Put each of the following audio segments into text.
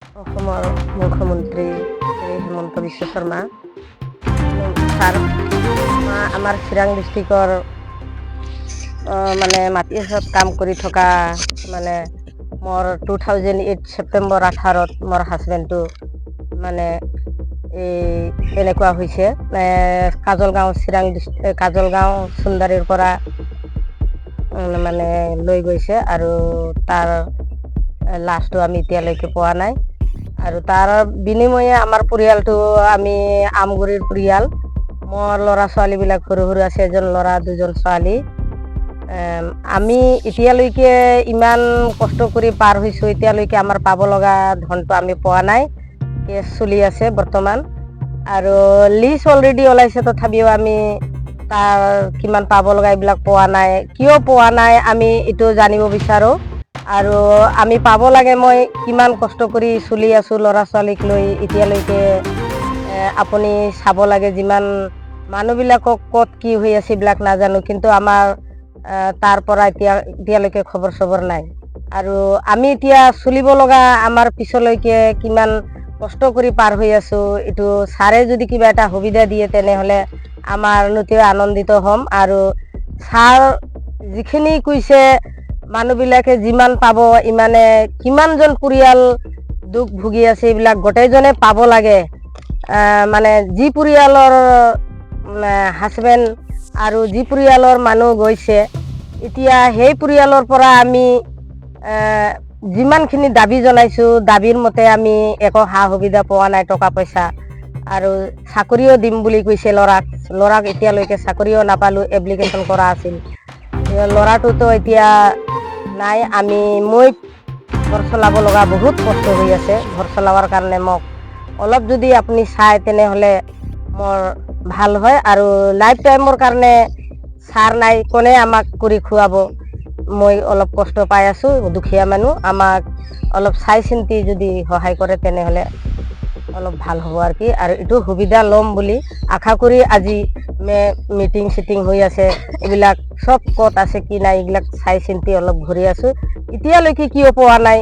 অসমৰ মুখ্যমন্ত্ৰী শ্ৰী হিমন্ত বিশ্ব শৰ্মা ছাৰ আমাৰ চিৰাং ডিষ্ট্ৰিক্টৰ মানে মাটি হাতত কাম কৰি থকা মানে মোৰ 2008 ছেপ্টেম্বৰ 18ত মোৰ হাজবেণ্ডটো মানে এনেকুৱা হৈছে কাজলগাঁও চিৰাং কাজলগাঁও সুন্দৰীৰ পৰা মানে লৈ গৈছে আৰু তাৰ লাষ্টটো আমি এতিয়ালৈকে পোৱা নাই আৰু তাৰ বিনিময়ে আমাৰ পৰিয়ালটো আমি আমগুৰিৰ পৰিয়াল মোৰ ল'ৰা ছোৱালীবিলাক সৰু সৰু আছে এজন ল'ৰা দুজন ছোৱালী আমি এতিয়ালৈকে ইমান কষ্ট কৰি পাৰ হৈছোঁ এতিয়ালৈকে আমাৰ পাব লগা ধনটো আমি পোৱা নাই কেছ চলি আছে বৰ্তমান আৰু লিষ্ট অলৰেডি ওলাইছে তথাপিও আমি তাৰ কিমান পাব লগা এইবিলাক পোৱা নাই কিয় পোৱা নাই আমি এইটো জানিব বিচাৰোঁ আৰু আমি পাব লাগে মই কিমান কষ্ট কৰি চলি আছোঁ ল'ৰা ছোৱালীক লৈ এতিয়ালৈকে আপুনি চাব লাগে যিমান মানুহবিলাকক ক'ত কি হৈ আছে এইবিলাক নাজানো কিন্তু আমাৰ তাৰ পৰা এতিয়ালৈকে খবৰ চবৰ নাই আৰু আমি এতিয়া চলিব লগা আমাৰ পিছলৈকে কিমান কষ্ট কৰি পাৰ হৈ আছোঁ এইটো ছাৰে যদি কিবা এটা সুবিধা দিয়ে তেনেহ'লে আমাৰ নথিও আনন্দিত হ'ম আৰু ছাৰ যিখিনি কৈছে মানুহবিলাকে যিমান পাব ইমানে কিমানজন পৰিয়াল দুখ ভুগি আছে এইবিলাক গোটেইজনে পাব লাগে মানে যি পৰিয়ালৰ হাজবেণ্ড আৰু যি পৰিয়ালৰ মানুহ গৈছে এতিয়া সেই পৰিয়ালৰ পৰা আমি যিমানখিনি দাবী জনাইছোঁ দাবীৰ মতে আমি একো সা সুবিধা পোৱা নাই টকা পইচা আৰু চাকৰিও দিম বুলি কৈছে ল'ৰাক এতিয়ালৈকে চাকৰিও নাপালোঁ এপ্লিকেশ্যন কৰা আছিল ল'ৰাটোতো এতিয়া নাই মই ঘৰ চলাব লগা বহুত কষ্ট হৈ আছে ঘৰ চলাবৰ কাৰণে মোক অলপ যদি আপুনি চায় তেনেহ'লে মোৰ ভাল হয় আৰু লাইফ টাইমৰ কাৰণে ছাৰ নাই কোনে আমাক কৰি খুৱাব মই অলপ কষ্ট পাই আছোঁ দুখীয়া মানুহ আমাক অলপ চাই চিন্তি যদি সহায় কৰে তেনেহ'লে অলপ ভাল হ'ব আৰু কি আৰু এইটো সুবিধা ল'ম বুলি আশা কৰি আজি মিটিং চিটিং হৈ আছে এইবিলাক চব ক'ত আছে কি নাই এইবিলাক চাই চিন্তি অলপ ঘূৰি আছোঁ এতিয়ালৈকে কিয় পোৱা নাই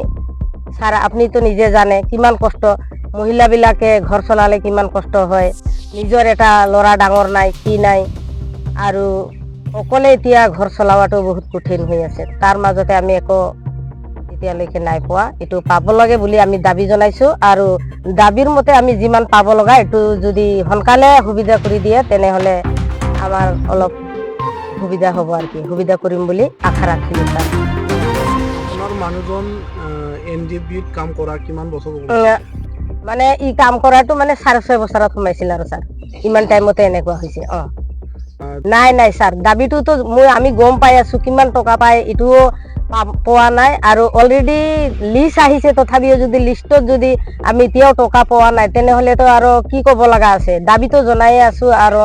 ছাৰ আপুনিতো নিজে জানে কিমান কষ্ট মহিলাবিলাকে ঘৰ চলালে কিমান কষ্ট হয় নিজৰ এটা ল'ৰা ডাঙৰ নাই কি নাই আৰু অকলে এতিয়া ঘৰ চলাৱাটো বহুত কঠিন হৈ আছে তাৰ মাজতে আমি একো এতিয়ালৈকে নাই পোৱা এইটো পাব লাগে বুলি আমি দাবী জনাইছোঁ আৰু দাবীৰ মতে আমি যিমান পাব লগা এইটো যদি সোনকালে সুবিধা কৰি দিয়ে তেনেহ'লে আমাৰ অলপ সুবিধা হ'ব আৰু কি সুবিধা কৰিম বুলি আশা ৰাখিলোঁ ছাৰ আপোনাৰ মানুহজন NGBত কাম কৰা কিমান বছৰ মানে কাম কৰাটো মানে 6.5 বছৰত সোমাইছিল আৰু ছাৰ ইমান টাইমতে এনেকুৱা হৈছে নাই ছাৰ দাবীটোতো আমি গম পাই আছোঁ কিমান টকা পায় এইটোও পোৱা নাই আৰু অলৰেডি লিষ্ট আহিছে তথাপিও যদি লিষ্টত যদি আমি এতিয়াও টকা পোৱা নাই তেনেহ'লেতো আৰু কি ক'ব লগা আছে দাবীটো জনায়ে আছোঁ আৰু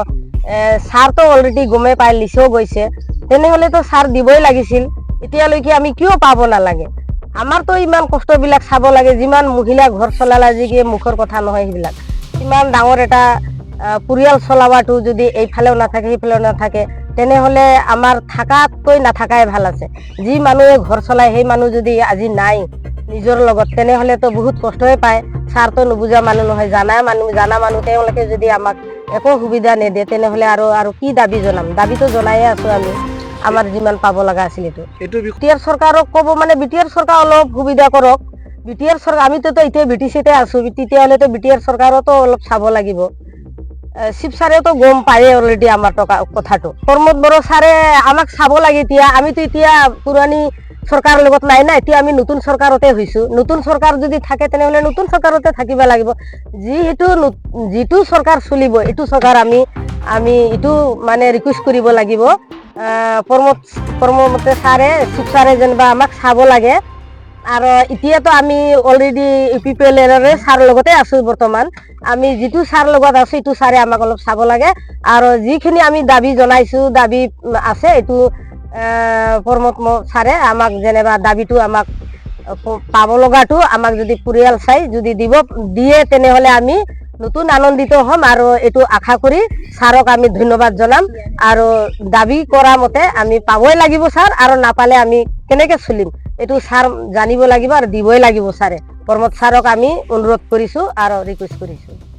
ছাৰতো অলৰেডি গমেই পাই লিষ্টও গৈছে তেনেহ'লেতো ছাৰ দিবই লাগিছিল এতিয়ালৈকে আমি কিয় পাব নালাগে আমাৰতো ইমান কষ্টবিলাক চাব লাগে যিমান মহিলা ঘৰ চলালে আজিকি মুখৰ কথা নহয় সেইবিলাক ইমান ডাঙৰ এটা পৰিয়াল চলাৱাটো যদি এইফালেও নাথাকে সেইফালেও নাথাকে তেনেহ'লে আমাৰ থাকাতকৈ নাথাকাই ভাল আছে যি মানুহে ঘৰ চলায় সেই মানুহ যদি আজি নাই নিজৰ লগত তেনেহ'লেতো বহুত কষ্টই পায় ছাৰতো নুবুজা মানুহ নহয় জানা মানুহ তেওঁলোকে যদি আমাক একো সুবিধা নিদিয়ে তেনেহ'লে আৰু কি দাবী জনাম দাবীটো জনায়ে আছোঁ আমি আমাৰ যিমান পাব লগা আছিল এইটো বিটিআৰ চৰকাৰক ক'ব মানে বিটিআৰ চৰকাৰ অলপ সুবিধা কৰক বিটিআৰ চৰকাৰ আমিতো এতিয়া BTCতে আছোঁ তেতিয়াহ'লেতো বিটিআৰ চৰকাৰতো অলপ চাব লাগিব শিৱ ছাৰেতো গম পায়ে অলৰেডি আমাৰ কথাটো প্ৰমোদ বড়ো ছাৰে আমাক চাব লাগে আমিতো এতিয়া পুৰণি চৰকাৰৰ লগত নাই না এতিয়া আমি নতুন চৰকাৰতে হৈছোঁ নতুন চৰকাৰ যদি থাকে তেনেহ'লে নতুন চৰকাৰতে থাকিব লাগিব যিটো চৰকাৰ চলিব এইটো চৰকাৰ আমি এইটো মানে ৰিকুৱেষ্ট কৰিব লাগিব প্ৰমোদ ছাৰে শিৱ ছাৰে যেনিবা আমাক চাব লাগে আৰু এতিয়াতো আমি অলৰেডি UPPLৰে ছাৰৰ লগতে আছোঁ বৰ্তমান আমি যিটো ছাৰ লগত আছোঁ এইটো ছাৰে আমাক অলপ চাব লাগে আৰু যিখিনি আমি দাবী জনাইছোঁ দাবী আছে এইটো প্ৰমোদ ছাৰে আমাক যেনিবা দাবীটো আমাক পাব লগাটো আমাক যদি পৰিয়াল চাই যদি দিয়ে তেনেহ'লে আমি নতুন আনন্দিত হ'ম আৰু এইটো আশা কৰি ছাৰক আমি ধন্যবাদ জনাম আৰু দাবী কৰা মতে আমি পাবই লাগিব ছাৰ আৰু নাপালে আমি কেনেকৈ চলিম এইটো ছাৰ জানিব লাগিব আৰু দিবই লাগিব ছাৰে। প্ৰমোদ ছাৰক আমি অনুৰোধ কৰিছোঁ আৰু ৰিকুৱেষ্ট কৰিছোঁ।